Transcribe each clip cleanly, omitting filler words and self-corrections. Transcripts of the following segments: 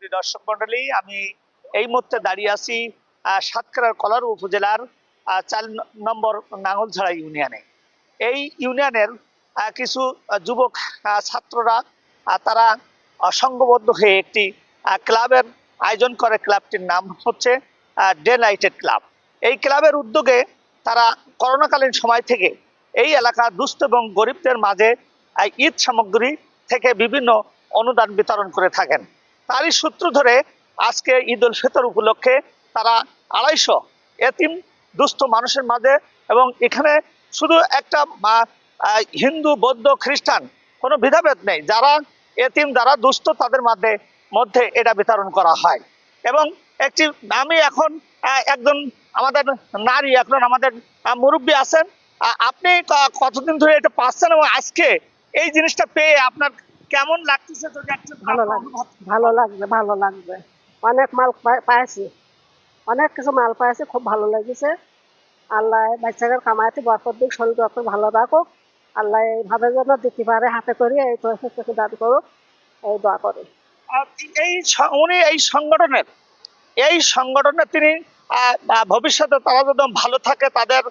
দর্শক মন্ডলী, আমি এই মুহূর্তে দাঁড়িয়ে আছি সাতক্ষীরার কলার উপজেলার ৪ নম্বর নাঙ্গলঝাড়া ইউনিয়নে। এই ইউনিয়নের কিছু যুবক ছাত্ররা তারা সংঘবদ্ধ হয়ে একটি ক্লাবের আয়োজন করে। ক্লাবটির নাম হচ্ছে ডে নাইটেড ক্লাব। এই ক্লাবের উদ্যোগে তারা করোনাকালীন সময় থেকে এই এলাকার দুস্থ এবং গরিবদের মাঝে ঈদ সামগ্রী থেকে বিভিন্ন অনুদান বিতরণ করে থাকেন। তারই সূত্র ধরে আজকে ঈদ উল ফিতর উপলক্ষে তারা 250 এতিম দুস্থ মানুষের মাঝে, এবং এখানে শুধু একটা হিন্দু বৌদ্ধ খ্রিস্টান কোনো ভেদাভেদ নেই, যারা এতিম যারা দুস্থ তাদের মধ্যে এটা বিতরণ করা হয়। এবং আমি এখন একজন আমাদের নারী, এখন আমাদের মুরব্বী আছেন, আপনি কতদিন ধরে এটা পাচ্ছেন এবং আজকে এই জিনিসটা পেয়ে আপনার কেমন লাগতেছে? ভালো লাগবে। অনেক মাল পাইছি, অনেক কিছু মাল পাইছি, খুব ভালো লেগেছে। আল্লাহ বাচ্চাদের কামাইতে বরকত দিক, শরীর যত ভালো রাখুক। আল্লাহ এইভাবে যেন দিতে পারে হাতে করে, এই থেকে দান করুক, এই দোয়া করি। উনি এই সংগঠনে তিনি ভবিষ্যতে তারা যদি ভালো থাকে, তাদের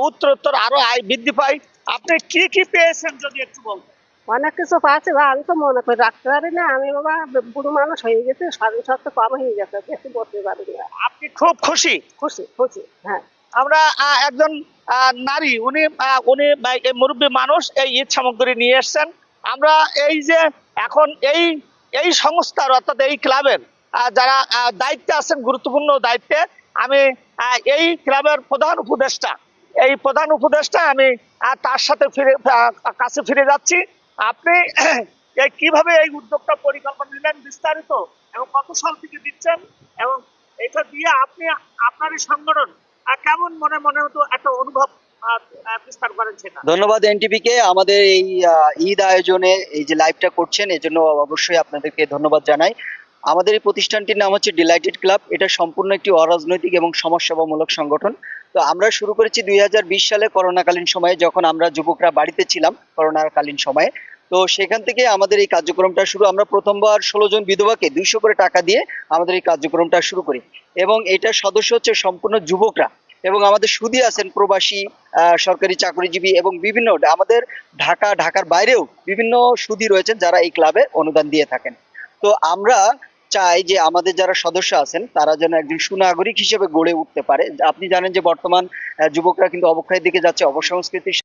উত্তরোত্তর আরো আয় বৃদ্ধি পায়। আপনি কি কি পেয়েছেন যদি একটু বলতেন? অনেক কিছু পাচ্ছি, আমি তো মনে করি রাখতে পারি না। আমি বাবা বুড়ো মানুষ হয়ে গেছে, শরীর স্বাস্থ্য কম হয়ে গেছে, বেশি বসতে পারি না। আপনি খুব খুশি? খুশি, হ্যাঁ। আমরা একজন নারী, উনি এই মুরব্বী মানুষ এই ঈদ সামগ্রী নিয়ে এসছেন। আমরা এই যে এখন এই সংস্থার অর্থাৎ এই ক্লাবের যারা দায়িত্বে আছেন, গুরুত্বপূর্ণ দায়িত্বে, আমি এই ক্লাবের প্রধান উপদেষ্টা আমি তার সাথে কাছে ফিরে যাচ্ছি। আপনি কিভাবে এই উদ্যোগটা পরিকল্পনা নিলেন বিস্তারিত, এবং কত সাল থেকে দিচ্ছেন, এবং এটা দিয়ে আপনি আপনার এই সংগঠন কেমন মনে হতো একটা অনুভব বিস্তার করেন সেটা? ধন্যবাদ এনটিভি কে আমাদের এই ঈদ আয়োজনে এই যে লাইভটা করছেন, এজন্য অবশ্যই আপনাদেরকে ধন্যবাদ জানাই। আমাদের এই প্রতিষ্ঠানটির নাম হচ্ছে ডিলাইটেড ক্লাব। এটা সম্পূর্ণ একটি অরাজনৈতিক এবং সমাজসেবামূলক সংগঠন। তো আমরা শুরু করেছি 2020 সালে করোনাকালীন সময়ে, যখন আমরা যুবকরা বাড়িতে ছিলাম করোনাকালীন সময়ে। তো সেখান থেকে আমাদের এই কার্যক্রমটা শুরু। আমরা প্রথমবার 16 জন বিধবাকে 200 করে টাকা দিয়ে আমাদের এই কার্যক্রমটা শুরু করি, এবং এটার সদস্য হচ্ছে সম্পূর্ণ যুবকরা। এবং আমাদের সুদী আছেন প্রবাসী, সরকারি চাকরিজীবী, এবং বিভিন্ন আমাদের ঢাকার বাইরেও বিভিন্ন সুদী রয়েছেন যারা এই ক্লাবে অনুদান দিয়ে থাকেন। তো আমরা চাই যে আমাদের যারা সদস্য আছেন তারা যেন একজন সুনাগরিক হিসেবে গড়ে উঠতে পারে। আপনি জানেন যে বর্তমান যুবকরা কিন্তু অবক্ষয়ের দিকে যাচ্ছে, অবসংস্কৃতির